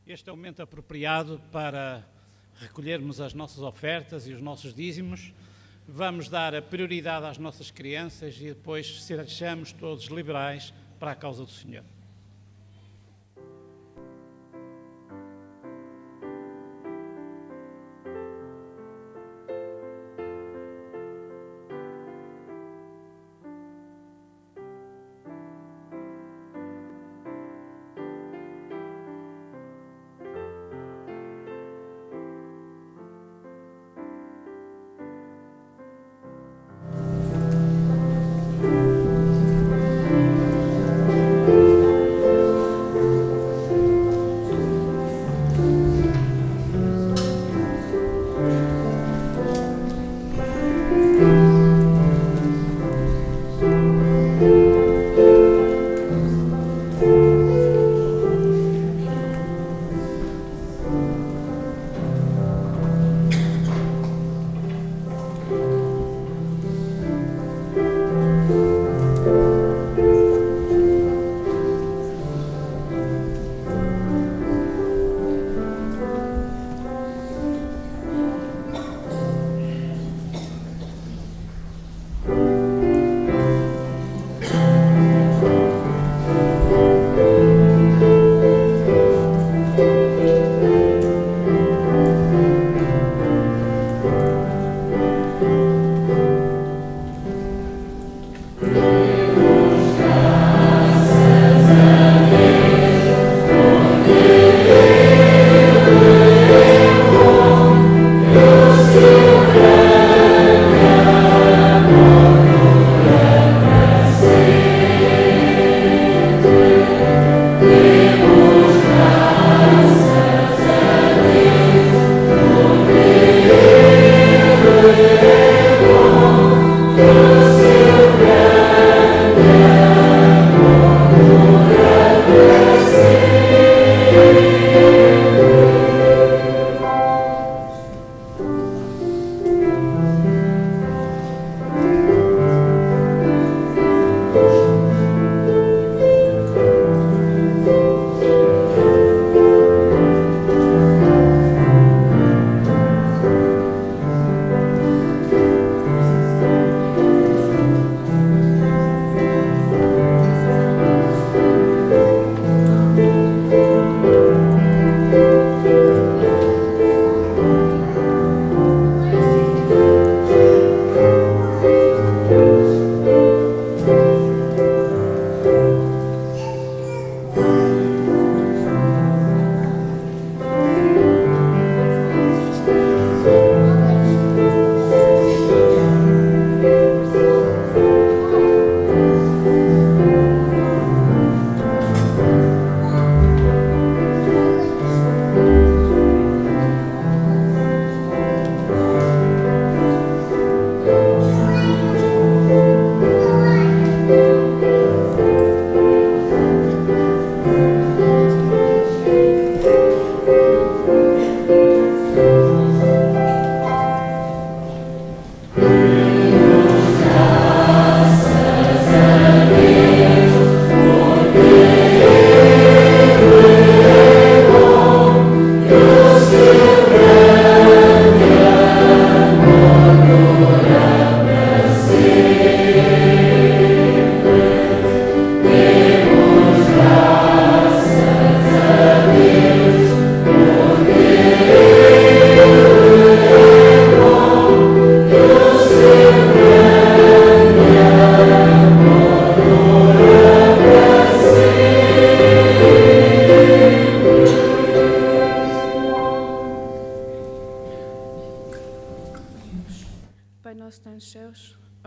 Este é o momento apropriado para recolhermos as nossas ofertas e os nossos dízimos. Vamos dar a prioridade às nossas crianças e depois sejamos todos liberais para a causa do Senhor.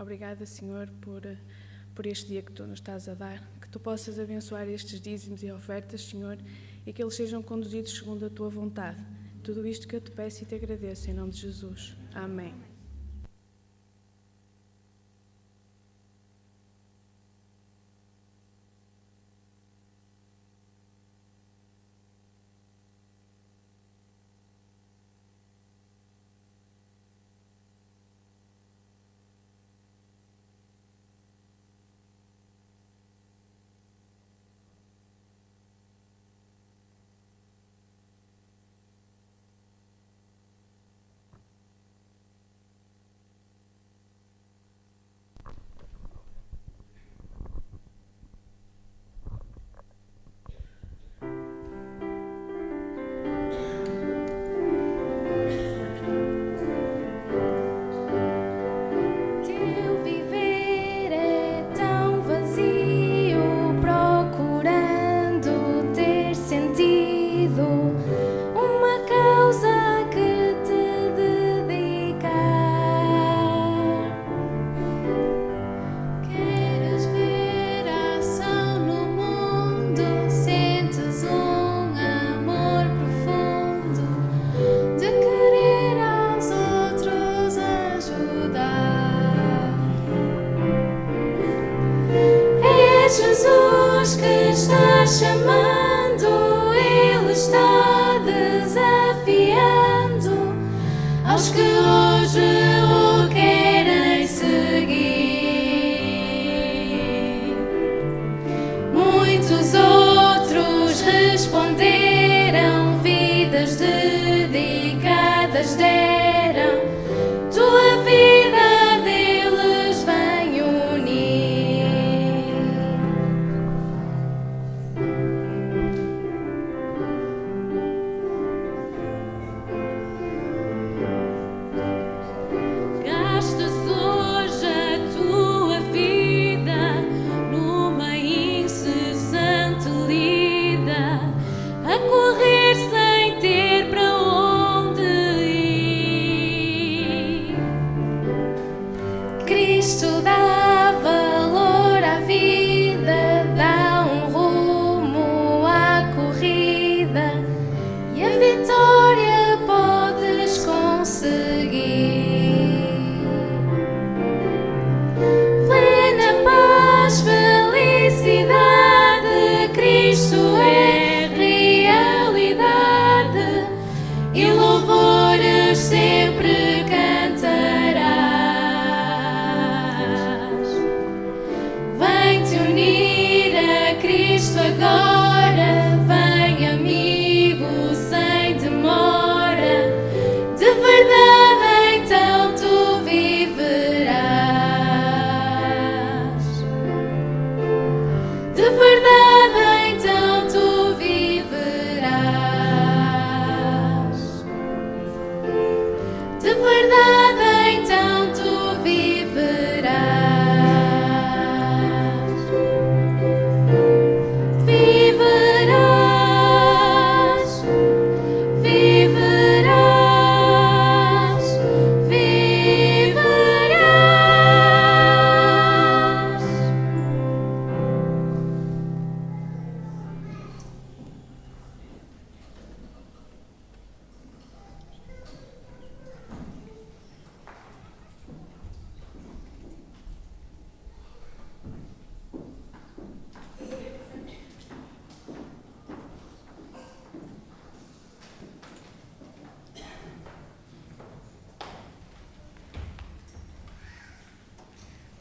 Obrigada, Senhor, por este dia que Tu nos estás a dar, que Tu possas abençoar estes dízimos e ofertas, Senhor, e que eles sejam conduzidos segundo a Tua vontade. Tudo isto que eu Te peço e Te agradeço, em nome de Jesus. Amém. chamando, Ele está desafiando aos que hoje o querem seguir. Muitos outros responderam, vidas dedicadas deram, tua vida deles vem unir. Gastas hoje a tua vida numa incessante lida, a correr sem ter para onde ir. Cristo dá valor à vida, dá um rumo à corrida e a vitória podes conseguir. Plena paz, felicidade, Cristo é realidade e louvores sempre cantarás. Vem-te unir a Cristo agora, vem amigo sem demora, de verdade então tu viverás. De verdade então tu viverás. De verdade então tu viverás. Viverás. Viverás. Viverás.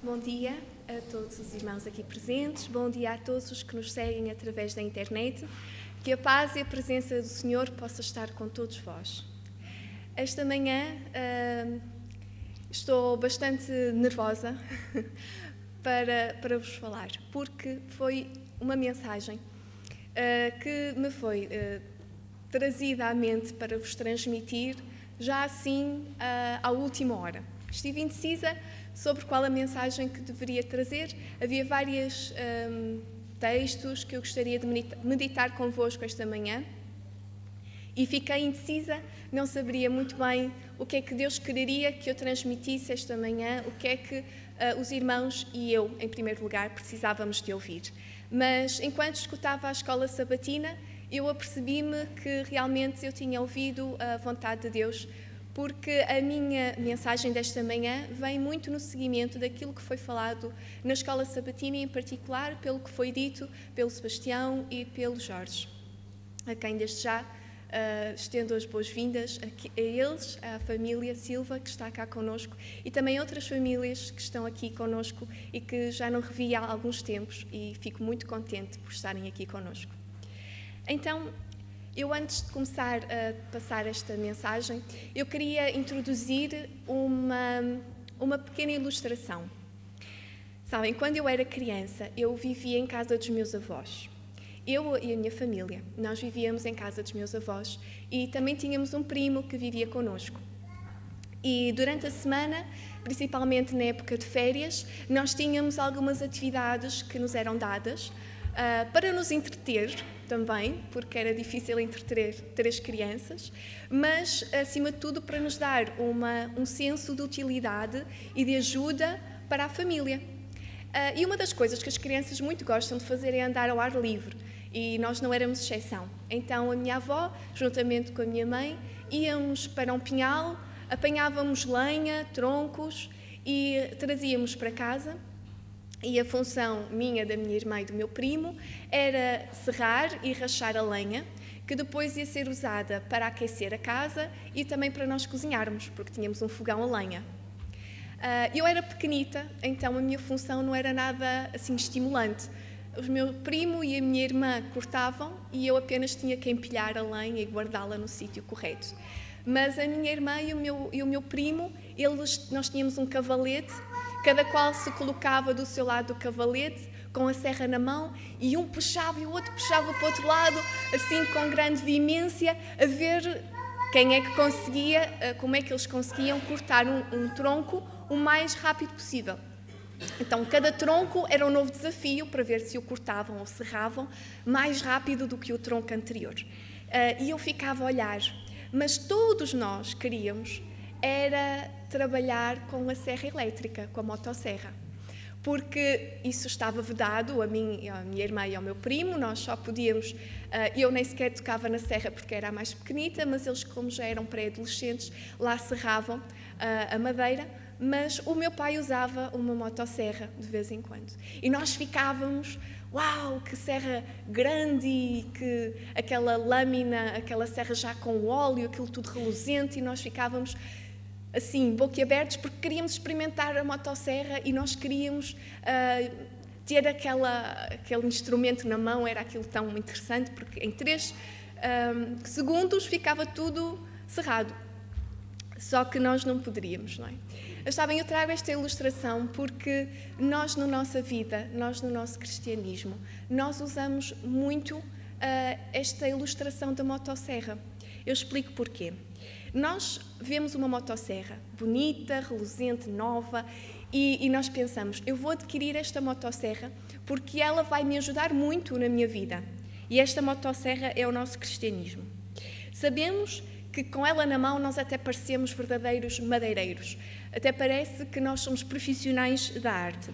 Bom dia a todos os irmãos aqui presentes, bom dia a todos os que nos seguem através da internet, que a paz e a presença do Senhor possa estar com todos vós. Esta manhã estou bastante nervosa para vos falar, porque foi uma mensagem que me foi trazida à mente para vos transmitir já assim à última hora. Estive indecisa sobre qual a mensagem que deveria trazer. Havia vários textos que eu gostaria de meditar convosco esta manhã e fiquei indecisa, não saberia muito bem o que é que Deus quereria que eu transmitisse esta manhã, o que é que os irmãos e eu, em primeiro lugar, precisávamos de ouvir. Mas enquanto escutava a escola sabatina, eu apercebi-me que realmente eu tinha ouvido a vontade de Deus, porque a minha mensagem desta manhã vem muito no seguimento daquilo que foi falado na escola sabatina, e em particular pelo que foi dito pelo Sebastião e pelo Jorge, a quem desde já estendo as boas-vindas a eles, à família Silva, que está cá connosco, e também outras famílias que estão aqui connosco e que já não revi há alguns tempos, e fico muito contente por estarem aqui connosco. Então, eu, antes de começar a passar esta mensagem, eu queria introduzir uma pequena ilustração. Sabem, quando eu era criança, eu vivia em casa dos meus avós. Eu e a minha família, nós vivíamos em casa dos meus avós e também tínhamos um primo que vivia connosco. E durante a semana, principalmente na época de férias, nós tínhamos algumas atividades que nos eram dadas para nos entreter também, porque era difícil entreter 3 crianças, mas, acima de tudo, para nos dar um senso de utilidade e de ajuda para a família. E uma das coisas que as crianças muito gostam de fazer é andar ao ar livre, e nós não éramos exceção. Então, a minha avó, juntamente com a minha mãe, íamos para um pinhal, apanhávamos lenha, troncos e trazíamos para casa. e a função minha, da minha irmã e do meu primo, era serrar e rachar a lenha, que depois ia ser usada para aquecer a casa e também para nós cozinharmos, porque tínhamos um fogão a lenha. Eu era pequenita, então a minha função não era nada assim estimulante. O meu primo e a minha irmã cortavam e eu apenas tinha que empilhar a lenha e guardá-la no sítio correto. Mas a minha irmã e o meu primo, nós tínhamos um cavalete, cada qual se colocava do seu lado do cavalete, com a serra na mão, e um puxava e o outro puxava para o outro lado, assim com grande veemência, a ver quem é que conseguia, como é que eles conseguiam cortar um tronco o mais rápido possível. Então, cada tronco era um novo desafio para ver se o cortavam ou serravam mais rápido do que o tronco anterior. E eu ficava a olhar, mas todos nós queríamos era trabalhar com a serra elétrica, com a motosserra, porque isso estava vedado a mim, a minha irmã e ao meu primo. Nós só podíamos, eu nem sequer tocava na serra porque era a mais pequenita, mas eles, como já eram pré-adolescentes, lá serravam a madeira. Mas o meu pai usava uma motosserra de vez em quando. E nós ficávamos, uau, que serra grande, e que aquela lâmina, aquela serra já com óleo, aquilo tudo reluzente, e nós ficávamos assim, boquiabertos, porque queríamos experimentar a motosserra e nós queríamos ter aquele instrumento na mão. Era aquilo tão interessante, porque em 3 segundos ficava tudo serrado. Só que nós não poderíamos, não é? Está bem, eu trago esta ilustração porque nós, na nossa vida, nós, no nosso cristianismo, nós usamos muito esta ilustração da motosserra. Eu explico porquê. Nós vemos uma motosserra bonita, reluzente, nova, e nós pensamos, eu vou adquirir esta motosserra porque ela vai me ajudar muito na minha vida. E esta motosserra é o nosso cristianismo. Sabemos que com ela na mão nós até parecemos verdadeiros madeireiros. Até parece que nós somos profissionais da arte.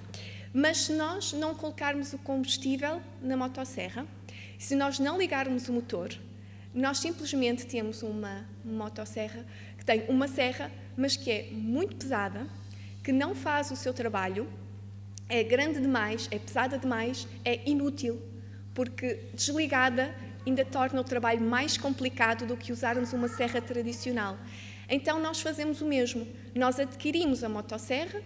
Mas se nós não colocarmos o combustível na motosserra, se nós não ligarmos o motor, nós simplesmente temos uma motosserra que tem uma serra, mas que é muito pesada, que não faz o seu trabalho, é grande demais, é pesada demais, é inútil, porque desligada ainda torna o trabalho mais complicado do que usarmos uma serra tradicional. Então nós fazemos o mesmo. Nós adquirimos a motosserra,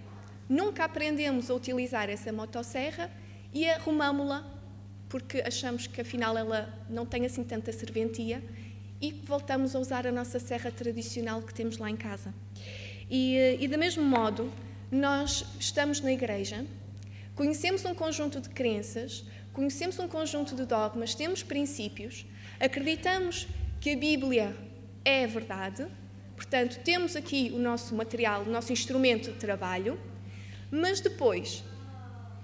nunca aprendemos a utilizar essa motosserra e arrumamo-la porque achamos que afinal ela não tem assim tanta serventia e voltamos a usar a nossa serra tradicional que temos lá em casa. E do mesmo modo, nós estamos na igreja, conhecemos um conjunto de crenças, conhecemos um conjunto de dogmas, temos princípios, acreditamos que a Bíblia é a verdade, portanto, temos aqui o nosso material, o nosso instrumento de trabalho, mas depois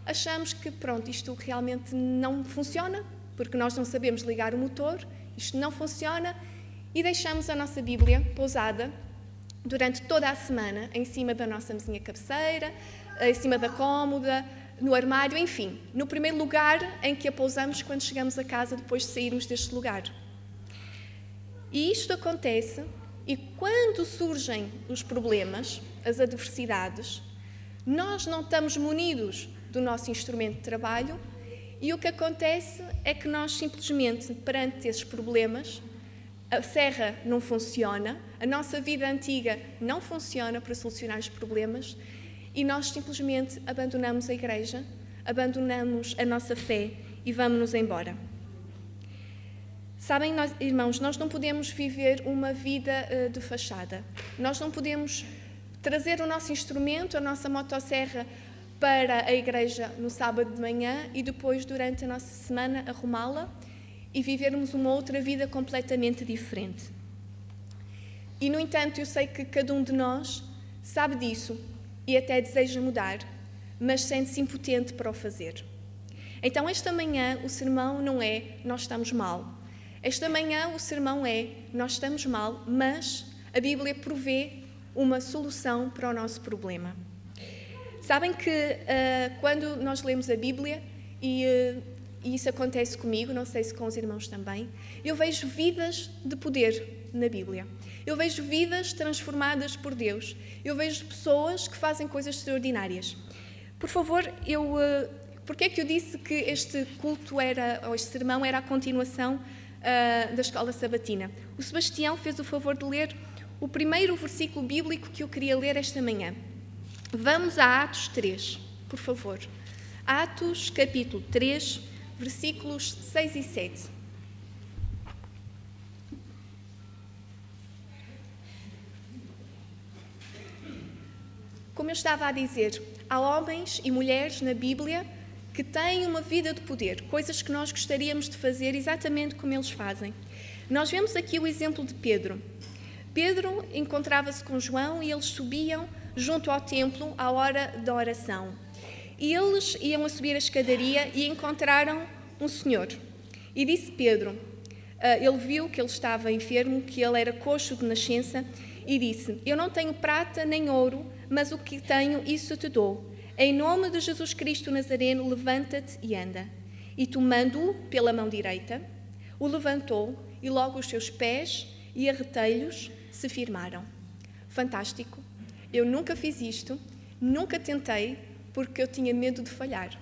achamos que, pronto, isto realmente não funciona, porque nós não sabemos ligar o motor, isto não funciona, e deixamos a nossa Bíblia pousada durante toda a semana, em cima da nossa mesinha cabeceira, em cima da cômoda, no armário, enfim, no primeiro lugar em que a pousamos quando chegamos a casa depois de sairmos deste lugar. E isto acontece, e quando surgem os problemas, as adversidades, nós não estamos munidos do nosso instrumento de trabalho e o que acontece é que nós simplesmente, perante esses problemas, a serra não funciona, a nossa vida antiga não funciona para solucionar os problemas e nós simplesmente abandonamos a igreja, abandonamos a nossa fé e vamos-nos embora. Sabem, irmãos, nós não podemos viver uma vida de fachada. Nós não podemos trazer o nosso instrumento, a nossa motosserra, para a igreja no sábado de manhã e depois, durante a nossa semana, arrumá-la e vivermos uma outra vida completamente diferente. E, no entanto, eu sei que cada um de nós sabe disso e até deseja mudar, mas sente-se impotente para o fazer. Então, esta manhã, o sermão não é nós estamos mal. Esta manhã, o sermão é nós estamos mal, mas a Bíblia provê uma solução para o nosso problema. Sabem que quando nós lemos a Bíblia, e isso acontece comigo, não sei se com os irmãos também, eu vejo vidas de poder na Bíblia. Eu vejo vidas transformadas por Deus. Eu vejo pessoas que fazem coisas extraordinárias. Por favor, porque é que eu disse que este culto ou este sermão era a continuação da escola sabatina? O Sebastião fez o favor de ler o primeiro versículo bíblico que eu queria ler esta manhã. Vamos a Atos 3, por favor. Atos, capítulo 3, versículos 6 e 7. Como eu estava a dizer, há homens e mulheres na Bíblia que têm uma vida de poder, coisas que nós gostaríamos de fazer exatamente como eles fazem. Nós vemos aqui o exemplo de Pedro. Pedro encontrava-se com João e eles subiam junto ao templo à hora da oração. E eles iam a subir a escadaria e encontraram um senhor. E disse Pedro, ele viu que ele estava enfermo, que ele era coxo de nascença, e disse, eu não tenho prata nem ouro, mas o que tenho, isso te dou. Em nome de Jesus Cristo Nazareno, levanta-te e anda. E tomando-o pela mão direita, o levantou e logo os seus pés e arretelhos se firmaram. Fantástico. Eu nunca fiz isto, nunca tentei, porque eu tinha medo de falhar.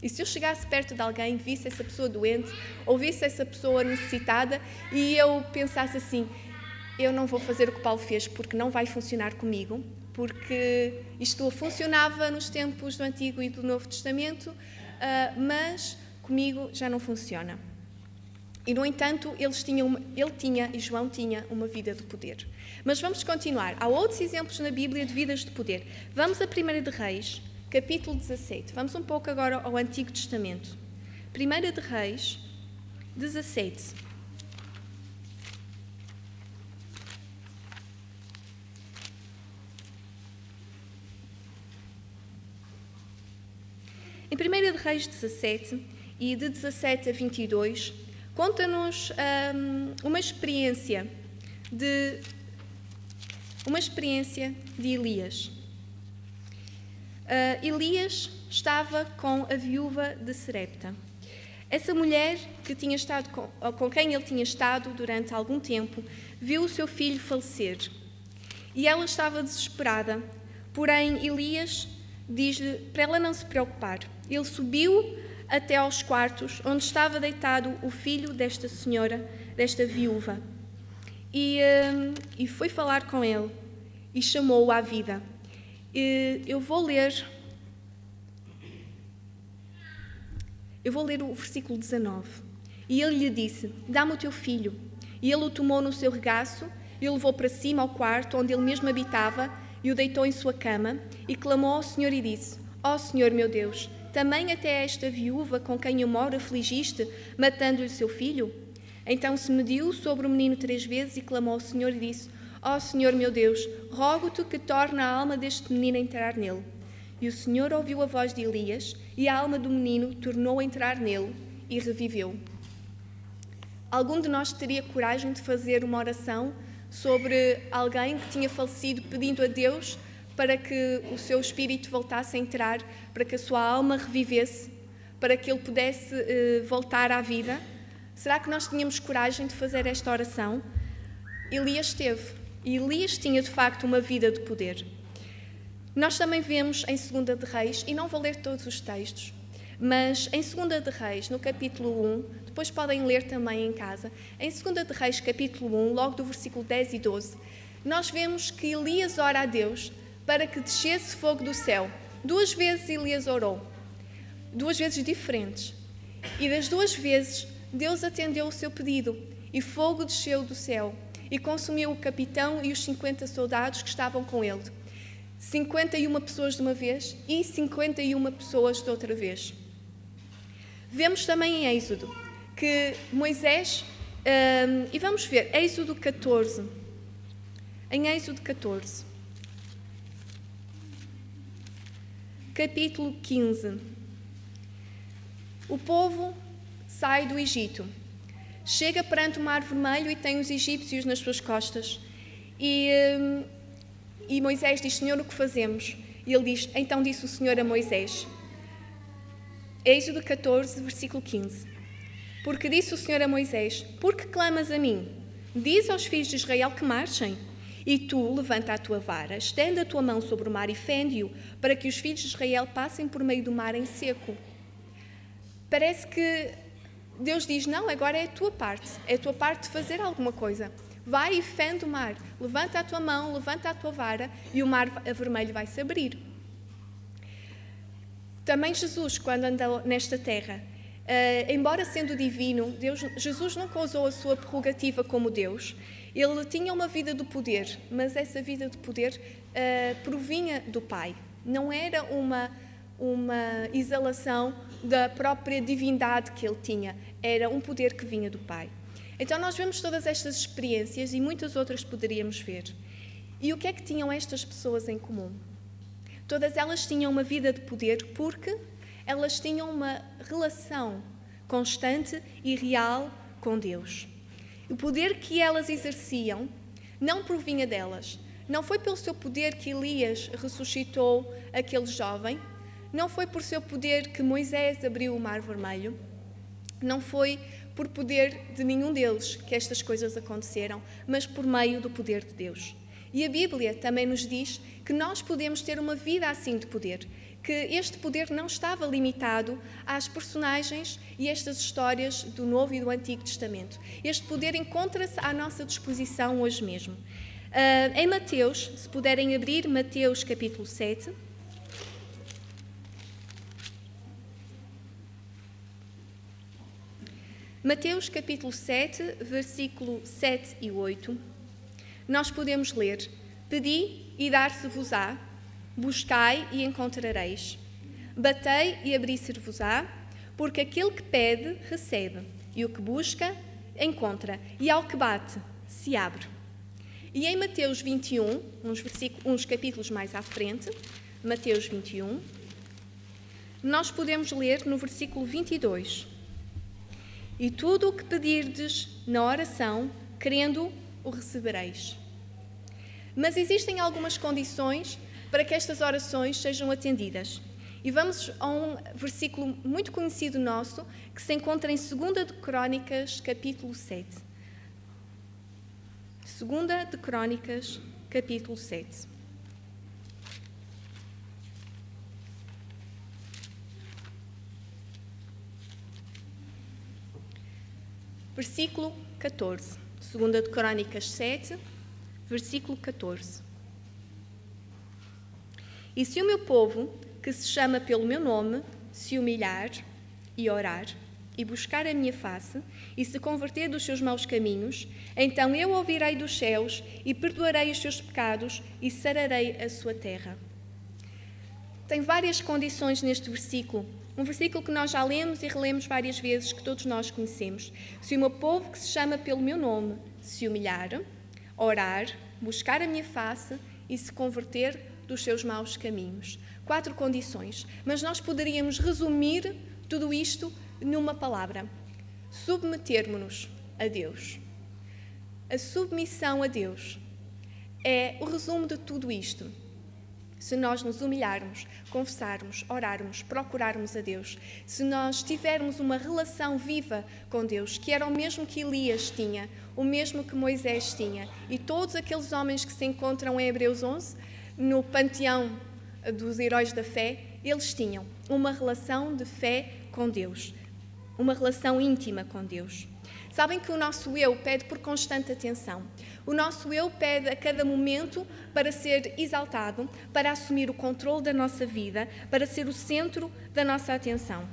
E se eu chegasse perto de alguém, visse essa pessoa doente, ou visse essa pessoa necessitada, e eu pensasse assim, eu não vou fazer o que Paulo fez, porque não vai funcionar comigo, porque isto funcionava nos tempos do Antigo e do Novo Testamento, mas comigo já não funciona. E, no entanto, e João tinha uma vida de poder. Mas vamos continuar. Há outros exemplos na Bíblia de vidas de poder. Vamos a 1 de Reis, capítulo 17. Vamos um pouco agora ao Antigo Testamento. 1 de Reis, 17. Em 1 de Reis 17, e de 17 a 22, conta-nos uma experiência de Elias. Elias estava com a viúva de Serepta. Essa mulher que tinha estado com quem ele tinha estado durante algum tempo, viu o seu filho falecer. E ela estava desesperada, porém Elias diz-lhe para ela não se preocupar. Ele subiu até aos quartos onde estava deitado o filho desta senhora, desta viúva, e foi falar com ele e chamou-o à vida. Eu vou ler o versículo 19. E ele lhe disse, dá-me o teu filho. E ele o tomou no seu regaço e o levou para cima ao quarto onde ele mesmo habitava e o deitou em sua cama e clamou ao Senhor e disse, ó Senhor meu Deus, também até esta viúva com quem eu moro afligiste, matando-lhe seu filho? Então se mediu sobre o menino 3 vezes e clamou ao Senhor e disse, ó Senhor meu Deus, rogo-te que torne a alma deste menino a entrar nele. E o Senhor ouviu a voz de Elias, e a alma do menino tornou a entrar nele e reviveu. Algum de nós teria coragem de fazer uma oração sobre alguém que tinha falecido, pedindo a Deus para que o seu espírito voltasse a entrar, para que a sua alma revivesse, para que ele pudesse voltar à vida? Será que nós tínhamos coragem de fazer esta oração? Elias teve. E Elias tinha, de facto, uma vida de poder. Nós também vemos em 2 de Reis, e não vou ler todos os textos, mas em 2 de Reis, no capítulo 1, depois podem ler também em casa, em 2 de Reis, capítulo 1, logo do versículo 10 e 12, nós vemos que Elias ora a Deus para que descesse fogo do céu. 2 vezes Elias orou, 2 vezes diferentes, e das 2 vezes Deus atendeu o seu pedido, e fogo desceu do céu, e consumiu o capitão e os 50 soldados que estavam com ele. 51 pessoas de uma vez e 51 pessoas de outra vez. Vemos também em Êxodo que Moisés, e vamos ver, Êxodo 14. Em Êxodo 14, capítulo 15, o povo sai do Egito, chega perante o Mar Vermelho e tem os egípcios nas suas costas. E Moisés diz, Senhor, o que fazemos? E ele diz, então disse o Senhor a Moisés. Êxodo 14, versículo 15. Porque disse o Senhor a Moisés, por que clamas a mim? Diz aos filhos de Israel que marchem. E tu, levanta a tua vara, estende a tua mão sobre o mar e fende-o, para que os filhos de Israel passem por meio do mar em seco. Parece que Deus diz, não, agora é a tua parte de fazer alguma coisa. Vai e fende o mar, levanta a tua mão, levanta a tua vara e o mar vermelho vai se abrir. Também Jesus, quando andou nesta terra, embora sendo divino, Jesus nunca usou a sua prerrogativa como Deus. Ele tinha uma vida de poder, mas essa vida de poder provinha do Pai. Não era uma exalação da própria divindade que ele tinha, era um poder que vinha do Pai. Então nós vemos todas estas experiências e muitas outras poderíamos ver. E o que é que tinham estas pessoas em comum? Todas elas tinham uma vida de poder porque elas tinham uma relação constante e real com Deus. O poder que elas exerciam não provinha delas. Não foi pelo seu poder que Elias ressuscitou aquele jovem, não foi por seu poder que Moisés abriu o mar vermelho, não foi por poder de nenhum deles que estas coisas aconteceram, mas por meio do poder de Deus. E a Bíblia também nos diz que nós podemos ter uma vida assim de poder, que este poder não estava limitado às personagens e estas histórias do Novo e do Antigo Testamento. Este poder encontra-se à nossa disposição hoje mesmo. Em Mateus, se puderem abrir Mateus capítulo 7. Mateus capítulo 7, versículo 7 e 8, nós podemos ler: Pedi e dar-se-vos-á, buscai e encontrareis, batei e abrir-se-vos-á, porque aquele que pede, recebe, e o que busca, encontra, e ao que bate, se abre. E em Mateus 21, uns capítulos mais à frente, Mateus 21, nós podemos ler no versículo 22: E tudo o que pedirdes na oração, crendo, o recebereis. Mas existem algumas condições para que estas orações sejam atendidas. E vamos a um versículo muito conhecido nosso, que se encontra em 2 de Crônicas, capítulo 7. 2 de Crônicas, capítulo 7. Versículo 14. 2 de Crônicas 7, versículo 14. E se o meu povo, que se chama pelo meu nome, se humilhar e orar, e buscar a minha face, e se converter dos seus maus caminhos, então eu ouvirei dos céus, e perdoarei os seus pecados, e sararei a sua terra. Tem várias condições neste versículo. Um versículo que nós já lemos e relemos várias vezes, que todos nós conhecemos. Se o meu povo, que se chama pelo meu nome, se humilhar, orar, buscar a minha face e se converter dos seus maus caminhos. 4 condições, mas nós poderíamos resumir tudo isto numa palavra: submetermos-nos a Deus. A submissão a Deus é o resumo de tudo isto. Se nós nos humilharmos, confessarmos, orarmos, procurarmos a Deus, se nós tivermos uma relação viva com Deus, que era o mesmo que Elias tinha, o mesmo que Moisés tinha, e todos aqueles homens que se encontram em Hebreus 11, no panteão dos heróis da fé, eles tinham uma relação de fé com Deus, uma relação íntima com Deus. Sabem que o nosso eu pede por constante atenção. O nosso eu pede a cada momento para ser exaltado, para assumir o controle da nossa vida, para ser o centro da nossa atenção.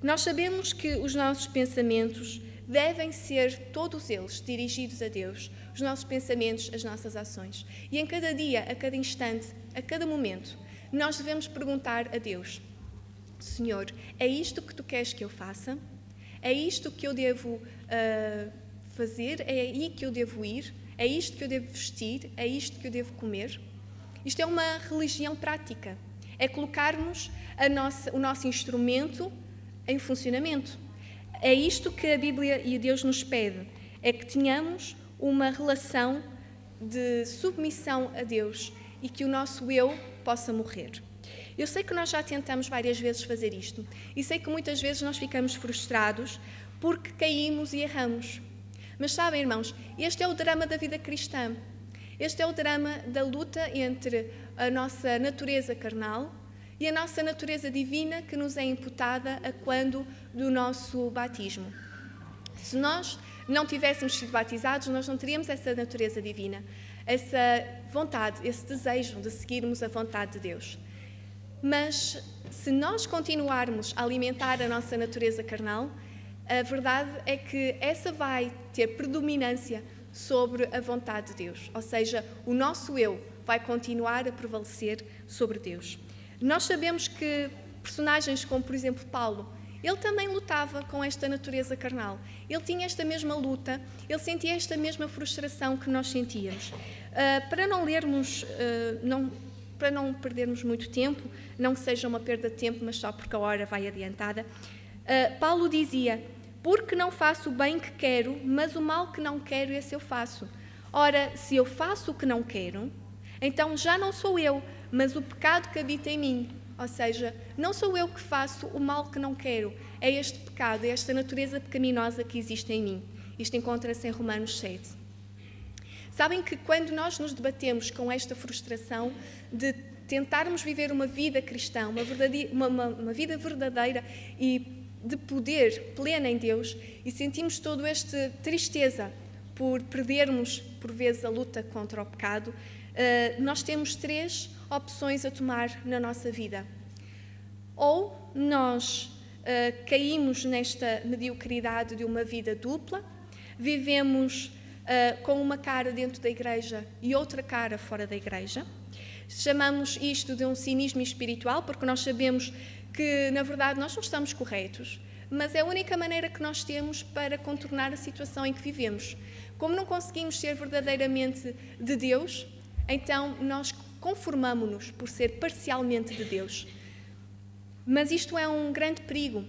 Nós sabemos que os nossos pensamentos devem ser, todos eles, dirigidos a Deus. Os nossos pensamentos, as nossas ações. E em cada dia, a cada instante, a cada momento, nós devemos perguntar a Deus: Senhor, é isto que Tu queres que eu faça? É isto que eu devo fazer? É aí que eu devo ir? É isto que eu devo vestir? É isto que eu devo comer? Isto é uma religião prática. É colocarmos o nosso instrumento em funcionamento. É isto que a Bíblia e Deus nos pede. É que tenhamos uma relação de submissão a Deus e que o nosso eu possa morrer. Eu sei que nós já tentamos várias vezes fazer isto e sei que muitas vezes nós ficamos frustrados porque caímos e erramos. Mas sabem, irmãos, este é o drama da vida cristã. Este é o drama da luta entre a nossa natureza carnal e a nossa natureza divina que nos é imputada a quando do nosso batismo. Se nós não tivéssemos sido batizados, nós não teríamos essa natureza divina, essa vontade, esse desejo de seguirmos a vontade de Deus. Mas se nós continuarmos a alimentar a nossa natureza carnal, a verdade é que essa vai ter predominância sobre a vontade de Deus. Ou seja, o nosso eu vai continuar a prevalecer sobre Deus. Nós sabemos que personagens como, por exemplo, Paulo, ele também lutava com esta natureza carnal. Ele tinha esta mesma luta, ele sentia esta mesma frustração que nós sentíamos. Para não lermos, para não perdermos muito tempo, não que seja uma perda de tempo, mas só porque a hora vai adiantada, Paulo dizia: porque não faço o bem que quero, mas o mal que não quero, esse eu faço. Ora, se eu faço o que não quero, então já não sou eu, mas o pecado que habita em mim. Ou seja, não sou eu que faço o mal que não quero, é este pecado, é esta natureza pecaminosa que existe em mim. Isto encontra-se em Romanos 7. Sabem que quando nós nos debatemos com esta frustração de tentarmos viver uma vida cristã, uma vida verdadeira e de poder plena em Deus, e sentimos toda esta tristeza por perdermos, por vezes, a luta contra o pecado, nós temos 3 opções a tomar na nossa vida. Ou nós caímos nesta mediocridade de uma vida dupla, vivemos com uma cara dentro da igreja e outra cara fora da igreja. Chamamos isto de um cinismo espiritual, porque nós sabemos que, na verdade, nós não estamos corretos, mas é a única maneira que nós temos para contornar a situação em que vivemos. Como não conseguimos ser verdadeiramente de Deus, então nós conformamo-nos por ser parcialmente de Deus. Mas isto é um grande perigo,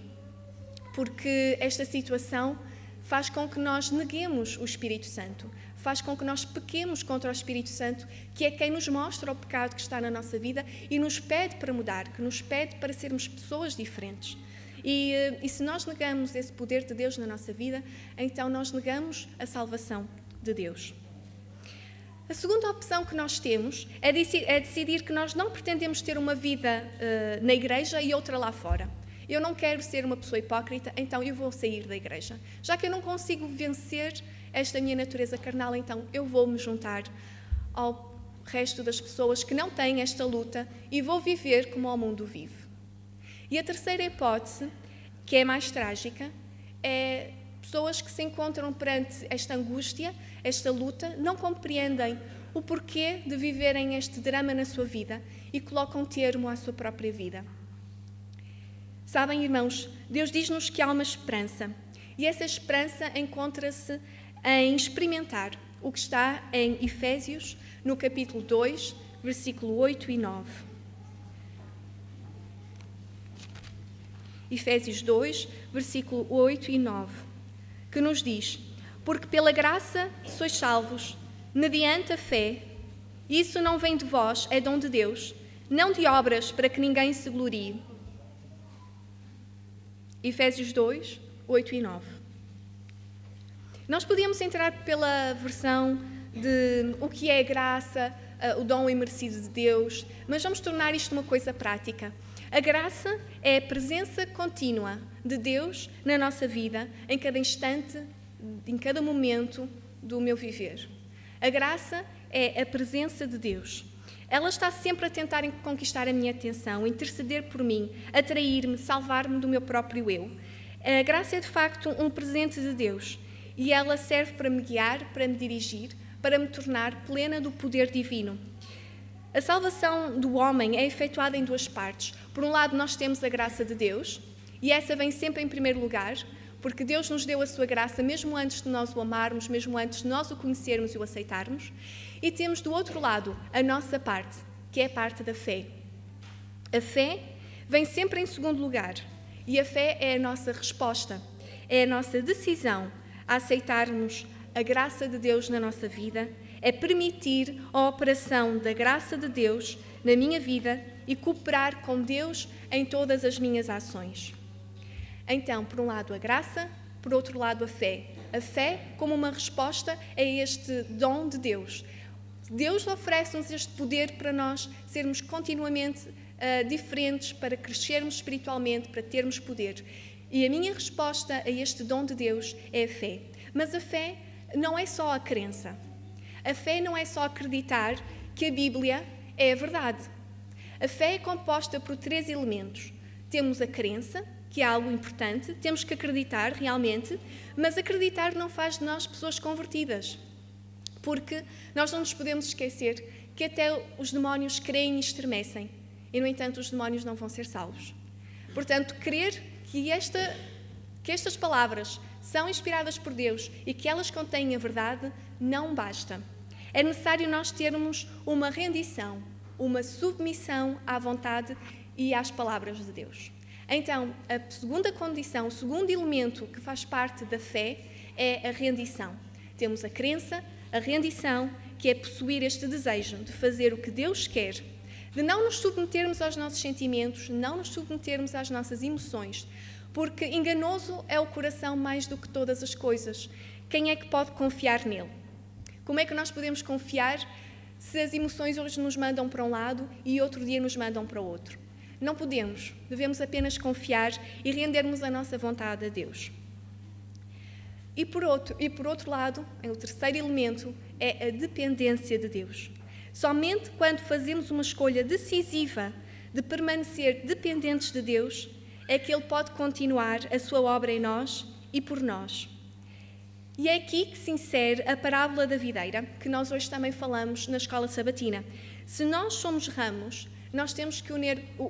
porque esta situação faz com que nós neguemos o Espírito Santo, faz com que nós pequemos contra o Espírito Santo, que é quem nos mostra o pecado que está na nossa vida e nos pede para mudar, que nos pede para sermos pessoas diferentes. E se nós negamos esse poder de Deus na nossa vida, então nós negamos a salvação de Deus. A segunda opção que nós temos é decidir que nós não pretendemos ter uma vida na igreja e outra lá fora. Eu não quero ser uma pessoa hipócrita, então eu vou sair da igreja. Já que eu não consigo vencer esta minha natureza carnal, então eu vou me juntar ao resto das pessoas que não têm esta luta e vou viver como o mundo vive. E a terceira hipótese, que é mais trágica, é pessoas que se encontram perante esta angústia, esta luta, não compreendem o porquê de viverem este drama na sua vida e colocam termo à sua própria vida. Sabem, irmãos, Deus diz-nos que há uma esperança, e essa esperança encontra-se em experimentar o que está em Efésios, no capítulo 2, versículo 8 e 9. Efésios 2, versículo 8 e 9, que nos diz: porque pela graça sois salvos, mediante a fé, e isso não vem de vós, é dom de Deus, não de obras para que ninguém se glorie. Efésios 2, 8 e 9. Nós podíamos entrar pela versão de o que é a graça, o dom imerecido de Deus, mas vamos tornar isto uma coisa prática. A graça é a presença contínua de Deus na nossa vida, em cada instante, em cada momento do meu viver. A graça é a presença de Deus. Ela está sempre a tentar conquistar a minha atenção, interceder por mim, atrair-me, salvar-me do meu próprio eu. A graça é, de facto, um presente de Deus e ela serve para me guiar, para me dirigir, para me tornar plena do poder divino. A salvação do homem é efetuada em 2 partes. Por um lado, nós temos a graça de Deus, e essa vem sempre em primeiro lugar, porque Deus nos deu a sua graça mesmo antes de nós o amarmos, mesmo antes de nós o conhecermos e o aceitarmos. E temos do outro lado a nossa parte, que é a parte da fé. A fé vem sempre em segundo lugar, e a fé é a nossa resposta, é a nossa decisão a aceitarmos a graça de Deus na nossa vida, é permitir a operação da graça de Deus na minha vida e cooperar com Deus em todas as minhas ações. Então, por um lado a graça, por outro lado a fé. A fé como uma resposta a este dom de Deus. Deus oferece-nos este poder para nós sermos continuamente diferentes, para crescermos espiritualmente, para termos poder. E a minha resposta a este dom de Deus é a fé. Mas a fé não é só a crença. A fé não é só acreditar que a Bíblia é a verdade. A fé é composta por 3 elementos. Temos a crença, que é algo importante, temos que acreditar realmente, mas acreditar não faz de nós pessoas convertidas. Porque nós não nos podemos esquecer que até os demónios creem e estremecem, e no entanto os demónios não vão ser salvos. Portanto, crer que estas palavras são inspiradas por Deus e que elas contêm a verdade não basta. É necessário nós termos uma rendição, uma submissão à vontade e às palavras de Deus. Então, a segunda condição, o segundo elemento que faz parte da fé é a rendição. Temos a crença, a rendição, que é possuir este desejo de fazer o que Deus quer, de não nos submetermos aos nossos sentimentos, não nos submetermos às nossas emoções, porque enganoso é o coração mais do que todas as coisas. Quem é que pode confiar nele? Como é que nós podemos confiar se as emoções hoje nos mandam para um lado e outro dia nos mandam para o outro? Não podemos, devemos apenas confiar e rendermos a nossa vontade a Deus. E por outro lado, o terceiro elemento é a dependência de Deus. Somente quando fazemos uma escolha decisiva de permanecer dependentes de Deus, é que Ele pode continuar a sua obra em nós e por nós. E é aqui que se insere a parábola da videira, que nós hoje também falamos na escola sabatina. Se nós somos ramos, nós temos que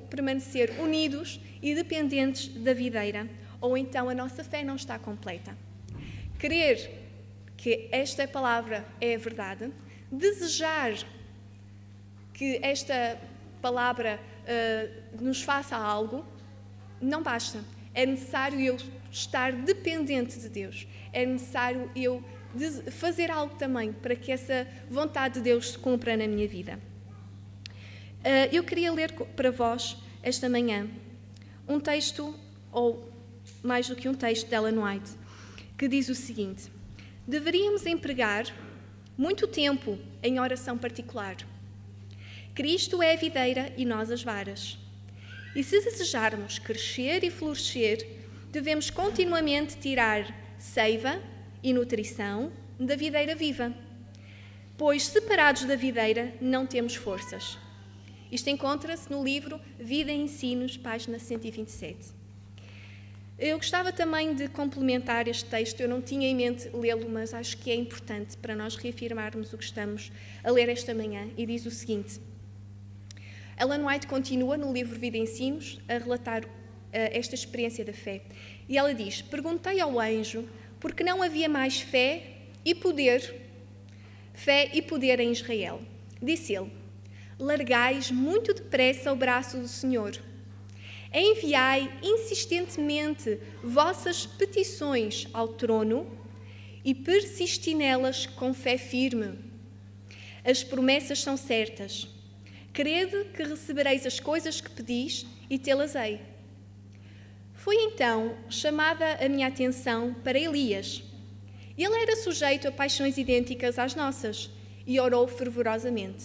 permanecer unidos e dependentes da videira, ou então a nossa fé não está completa. Crer que esta palavra é a verdade, desejar que esta palavra nos faça algo, não basta. É necessário eu estar dependente de Deus. É necessário eu fazer algo também para que essa vontade de Deus se cumpra na minha vida. Eu queria ler para vós, esta manhã, um texto, ou mais do que um texto, de Ellen White, que diz o seguinte: deveríamos empregar muito tempo em oração particular. Cristo é a videira e nós as varas. E se desejarmos crescer e florescer, devemos continuamente tirar seiva e nutrição da videira viva, pois separados da videira não temos forças. Isto encontra-se no livro Vida e Ensinos, página 127. Eu gostava também de complementar este texto, eu não tinha em mente lê-lo, mas acho que é importante para nós reafirmarmos o que estamos a ler esta manhã, e diz o seguinte: Ellen White continua no livro Vida e Ensinos a relatar esta experiência da fé. E ela diz: perguntei ao anjo porque não havia mais fé e poder em Israel. Disse ele: largais muito depressa o braço do Senhor. Enviai insistentemente vossas petições ao trono e persisti nelas com fé firme. As promessas são certas. Crede que recebereis as coisas que pedis e tê-las-ei. Foi então chamada a minha atenção para Elias. Ele era sujeito a paixões idênticas às nossas e orou fervorosamente.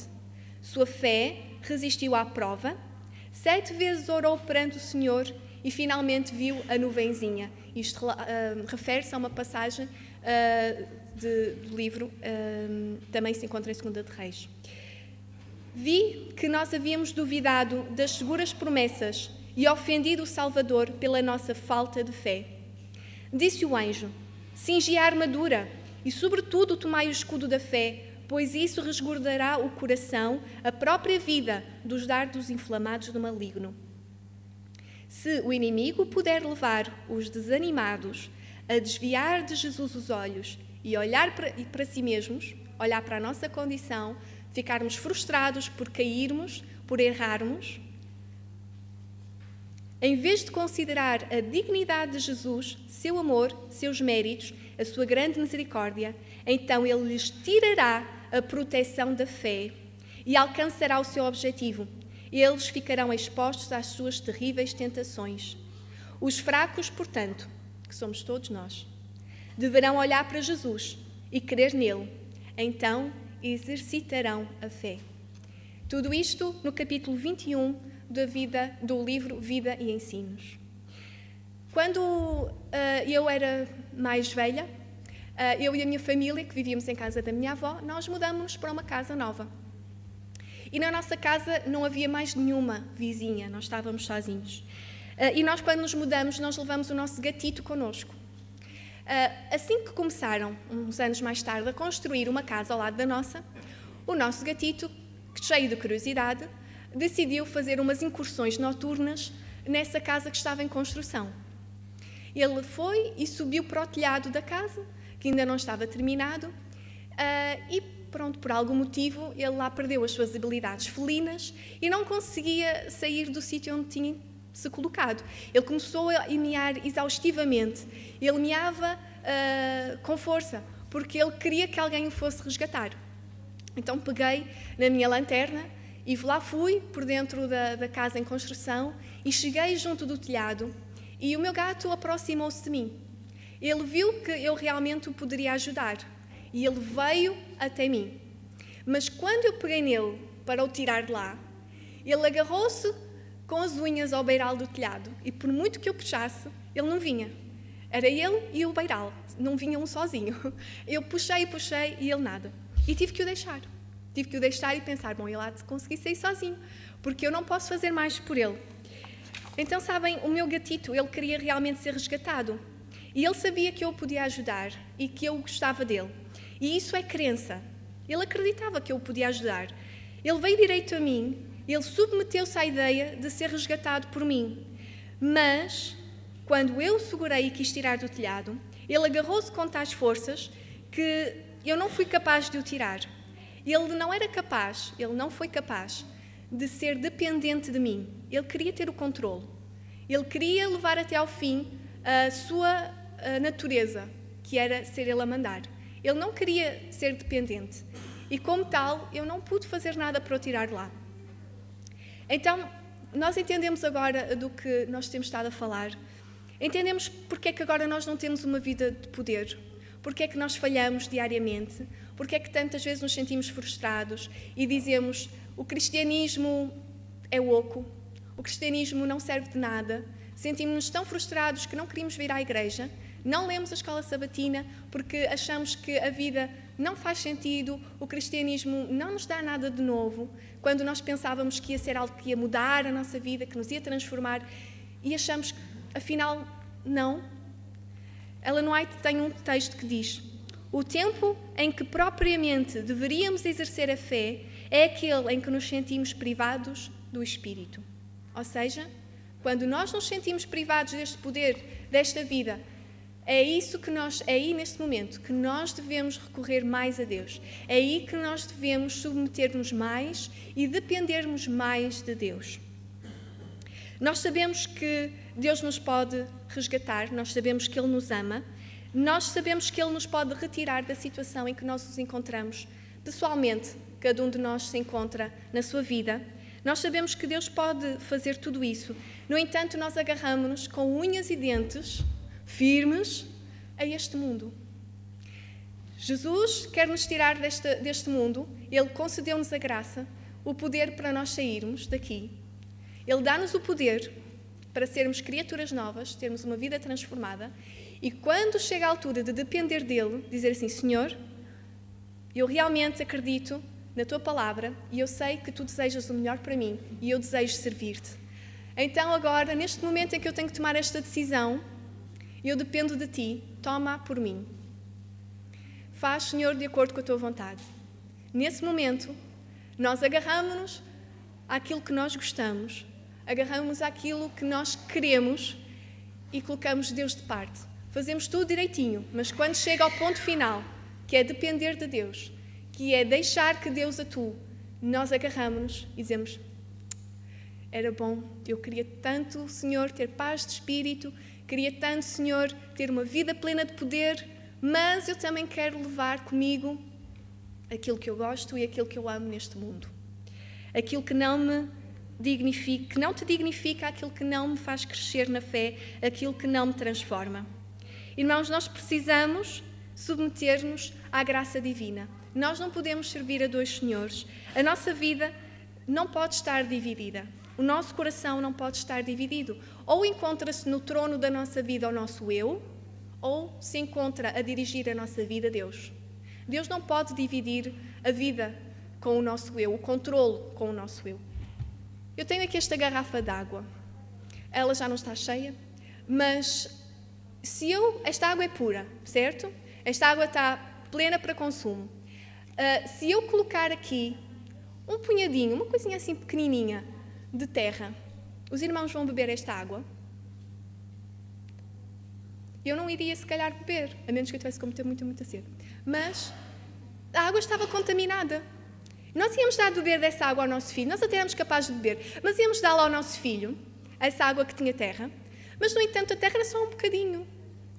Sua fé resistiu à prova, 7 vezes orou perante o Senhor e finalmente viu a nuvenzinha. Isto refere-se a uma passagem do livro, também se encontra em 2 de Reis. Vi que nós havíamos duvidado das seguras promessas e ofendido o Salvador pela nossa falta de fé. Disse o anjo: cingi a armadura e, sobretudo, tomai o escudo da fé, pois isso resguardará o coração, a própria vida, dos dardos inflamados do maligno. Se o inimigo puder levar os desanimados a desviar de Jesus os olhos e olhar para si mesmos, olhar para a nossa condição, ficarmos frustrados por cairmos, por errarmos, em vez de considerar a dignidade de Jesus, seu amor, seus méritos, a sua grande misericórdia, então Ele lhes tirará a proteção da fé e alcançará o seu objetivo. Eles ficarão expostos às suas terríveis tentações. Os fracos, portanto, que somos todos nós, deverão olhar para Jesus e crer nele. Então, exercitarão a fé. Tudo isto no capítulo 21 do livro Vida e Ensinos. Quando eu era mais velha, eu e a minha família, que vivíamos em casa da minha avó, nós mudamos-nos para uma casa nova. E na nossa casa não havia mais nenhuma vizinha, nós estávamos sozinhos. E nós, quando nos mudamos, nós levamos o nosso gatito connosco. Assim que começaram, uns anos mais tarde, a construir uma casa ao lado da nossa, o nosso gatito, cheio de curiosidade, decidiu fazer umas incursões noturnas nessa casa que estava em construção. Ele foi e subiu para o telhado da casa, que ainda não estava terminado, e pronto, por algum motivo, ele lá perdeu as suas habilidades felinas e não conseguia sair do sítio onde tinha se colocado. Ele começou a miar exaustivamente. Ele miava com força, porque ele queria que alguém o fosse resgatar. Então peguei na minha lanterna e lá fui por dentro da casa em construção e cheguei junto do telhado e o meu gato aproximou-se de mim. Ele viu que eu realmente o poderia ajudar e ele veio até mim. Mas quando eu peguei nele para o tirar de lá, ele agarrou-se com as unhas ao beiral do telhado e por muito que eu puxasse, ele não vinha. Era ele e o beiral, não vinha um sozinho. Eu puxei e ele nada. E tive que o deixar. Tive que o deixar e pensar, bom, ele há de conseguir sair sozinho, porque eu não posso fazer mais por ele. Então, sabem, o meu gatito, ele queria realmente ser resgatado. E ele sabia que eu o podia ajudar e que eu gostava dele. E isso é crença. Ele acreditava que eu o podia ajudar. Ele veio direito a mim, ele submeteu-se à ideia de ser resgatado por mim. Mas, quando eu o segurei e quis tirar do telhado, ele agarrou-se com tais forças que eu não fui capaz de o tirar. Ele não foi capaz de ser dependente de mim. Ele queria ter o controle. Ele queria levar até ao fim a sua natureza, que era ser ele a mandar. Ele não queria ser dependente. E como tal, eu não pude fazer nada para o tirar de lá. Então, nós entendemos agora do que nós temos estado a falar. Entendemos porque é que agora nós não temos uma vida de poder. Porque é que nós falhamos diariamente? Porque é que tantas vezes nos sentimos frustrados e dizemos o cristianismo é oco, o cristianismo não serve de nada, sentimos-nos tão frustrados que não queríamos vir à igreja, não lemos a escola sabatina porque achamos que a vida não faz sentido, o cristianismo não nos dá nada de novo, quando nós pensávamos que ia ser algo que ia mudar a nossa vida, que nos ia transformar, e achamos que, afinal, não. Ellen White tem um texto que diz: o tempo em que propriamente deveríamos exercer a fé é aquele em que nos sentimos privados do Espírito. Ou seja, quando nós nos sentimos privados deste poder, desta vida, é aí neste momento que nós devemos recorrer mais a Deus. É aí que nós devemos submeter-nos mais e dependermos mais de Deus. Nós sabemos que Deus nos pode resgatar, nós sabemos que Ele nos ama, nós sabemos que Ele nos pode retirar da situação em que nós nos encontramos. Pessoalmente, cada um de nós se encontra na sua vida. Nós sabemos que Deus pode fazer tudo isso. No entanto, nós agarramos-nos com unhas e dentes, firmes, a este mundo. Jesus quer nos tirar deste mundo. Ele concedeu-nos a graça, o poder para nós sairmos daqui. Ele dá-nos o poder para sermos criaturas novas, termos uma vida transformada. E quando chega a altura de depender dele, dizer assim: Senhor, eu realmente acredito na tua palavra e eu sei que tu desejas o melhor para mim e eu desejo servir-te. Então agora, neste momento em que eu tenho que tomar esta decisão, eu dependo de ti, toma por mim. Faz, Senhor, de acordo com a tua vontade. Nesse momento, nós agarramos-nos àquilo que nós gostamos, agarramos àquilo que nós queremos e colocamos Deus de parte. Fazemos tudo direitinho, mas quando chega ao ponto final, que é depender de Deus, que é deixar que Deus atue, nós agarramos-nos e dizemos: era bom, eu queria tanto, Senhor, ter paz de espírito, queria tanto, Senhor, ter uma vida plena de poder, mas eu também quero levar comigo aquilo que eu gosto e aquilo que eu amo neste mundo. Aquilo que não me dignifica, que não te dignifica, aquilo que não me faz crescer na fé, aquilo que não me transforma. Irmãos, nós precisamos submeter-nos à graça divina. Nós não podemos servir a dois senhores. A nossa vida não pode estar dividida. O nosso coração não pode estar dividido. Ou encontra-se no trono da nossa vida o nosso eu, ou se encontra a dirigir a nossa vida Deus. Deus não pode dividir a vida com o nosso eu, o controle com o nosso eu. Eu tenho aqui esta garrafa d'água. Ela já não está cheia, mas esta água é pura, certo? Esta água está plena para consumo. Se eu colocar aqui um punhadinho, uma coisinha assim pequenininha de terra, os irmãos vão beber esta água? Eu não iria, se calhar, beber, a menos que eu tivesse com muita sede. Mas a água estava contaminada. Nós íamos dar de beber dessa água ao nosso filho, nós até éramos capazes de beber, mas íamos dá-la ao nosso filho, essa água que tinha terra, mas, no entanto, a terra era só um bocadinho.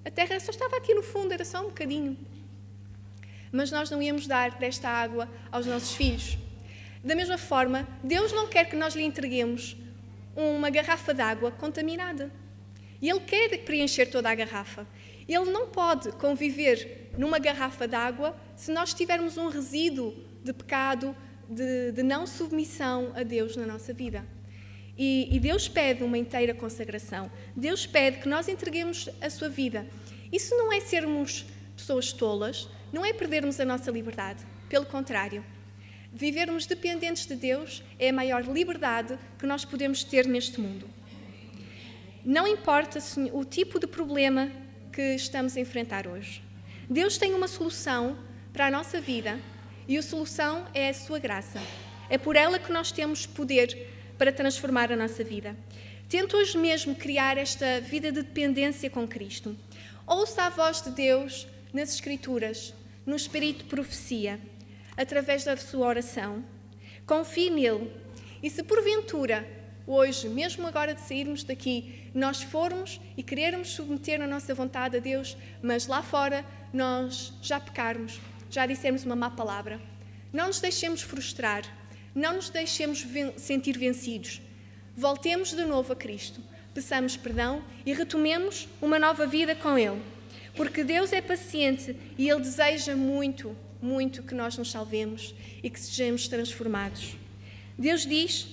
A terra só estava aqui no fundo, era só um bocadinho. Mas nós não íamos dar desta água aos nossos filhos. Da mesma forma, Deus não quer que nós lhe entreguemos uma garrafa de água contaminada. E Ele quer preencher toda a garrafa. Ele não pode conviver numa garrafa de água se nós tivermos um resíduo de pecado, de não submissão a Deus na nossa vida. E Deus pede uma inteira consagração. Deus pede que nós entreguemos a sua vida. Isso não é sermos pessoas tolas, não é perdermos a nossa liberdade. Pelo contrário, vivermos dependentes de Deus é a maior liberdade que nós podemos ter neste mundo. Não importa o tipo de problema que estamos a enfrentar hoje. Deus tem uma solução para a nossa vida e a solução é a sua graça. É por ela que nós temos poder para transformar a nossa vida. Tente hoje mesmo criar esta vida de dependência com Cristo. Ouça a voz de Deus nas Escrituras, no espírito de profecia, através da sua oração. Confie nele. E se porventura, hoje, mesmo agora de sairmos daqui, nós formos e querermos submeter a nossa vontade a Deus, mas lá fora nós já pecarmos, já dissemos uma má palavra, não nos deixemos frustrar, não nos deixemos sentir vencidos. Voltemos de novo a Cristo, peçamos perdão e retomemos uma nova vida com Ele. Porque Deus é paciente e Ele deseja muito, muito que nós nos salvemos e que sejamos transformados. Deus diz,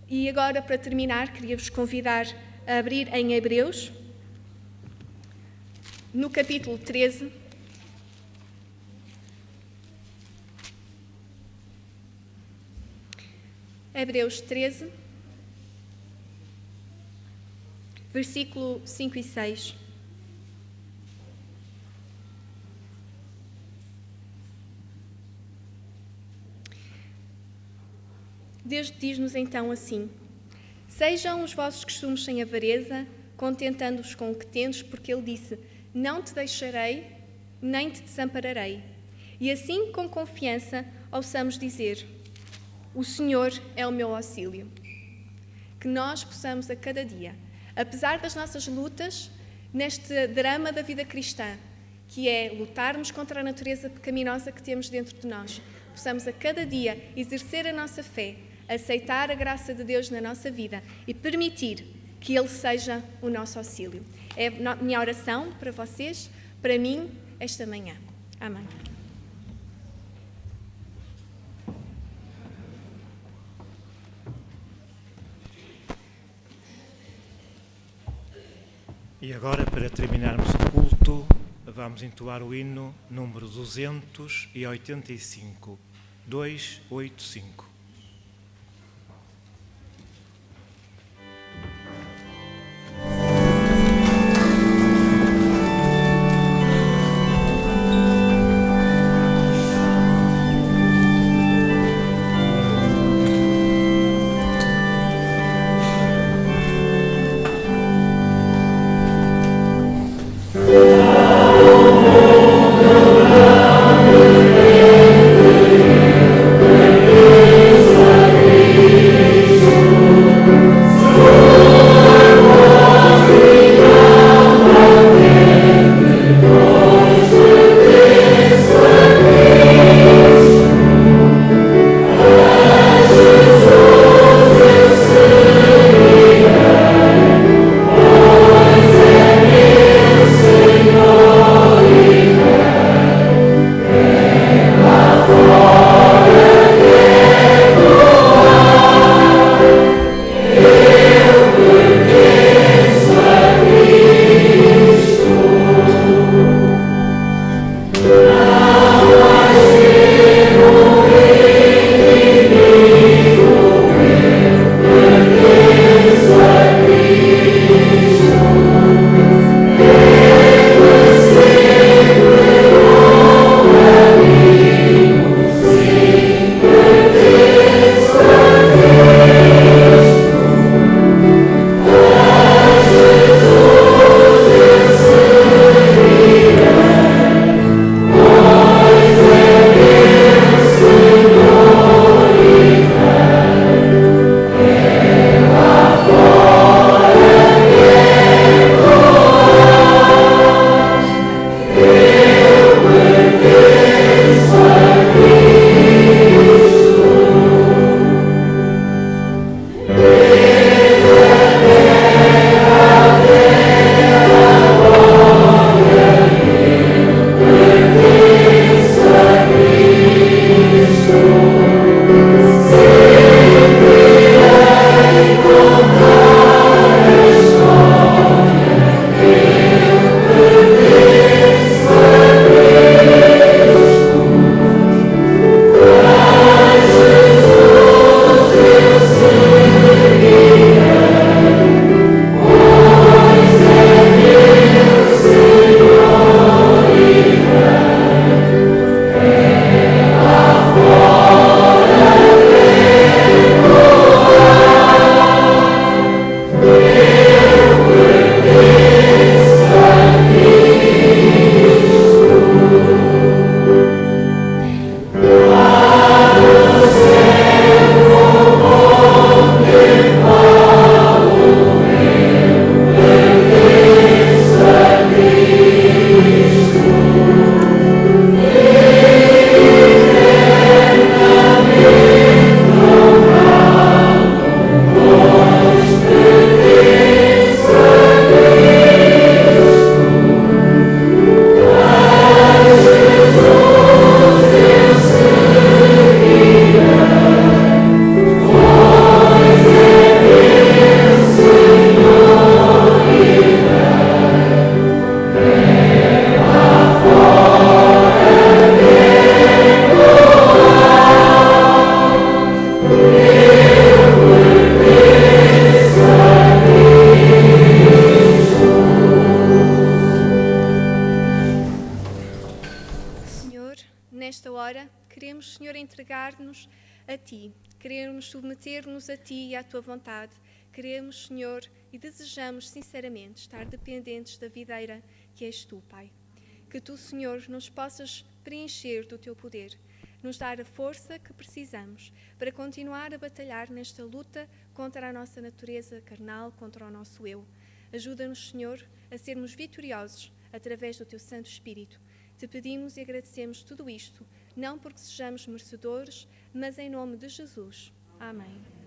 e agora para terminar, queria-vos convidar a abrir em Hebreus, no capítulo 13, Hebreus 13, versículo 5 e 6. Deus diz-nos então assim: sejam os vossos costumes sem avareza, contentando-vos com o que tendes, porque Ele disse: não te deixarei, nem te desampararei. E assim, com confiança, ouçamos dizer: o Senhor é o meu auxílio. Que nós possamos a cada dia, apesar das nossas lutas, neste drama da vida cristã, que é lutarmos contra a natureza pecaminosa que temos dentro de nós, possamos a cada dia exercer a nossa fé, aceitar a graça de Deus na nossa vida e permitir que Ele seja o nosso auxílio. É a minha oração para vocês, para mim, esta manhã. Amém. E agora, para terminarmos o culto, vamos entoar o hino número 285, 285. Amen. agora queremos, Senhor, entregar-nos a Ti. Queremos submeter-nos a Ti e à Tua vontade. Queremos, Senhor, e desejamos sinceramente estar dependentes da videira que és Tu, Pai. Que Tu, Senhor, nos possas preencher do Teu poder, nos dar a força que precisamos para continuar a batalhar nesta luta contra a nossa natureza carnal, contra o nosso eu. Ajuda-nos, Senhor, a sermos vitoriosos através do Teu Santo Espírito. Te pedimos e agradecemos tudo isto, não porque sejamos merecedores, mas em nome de Jesus. Amém.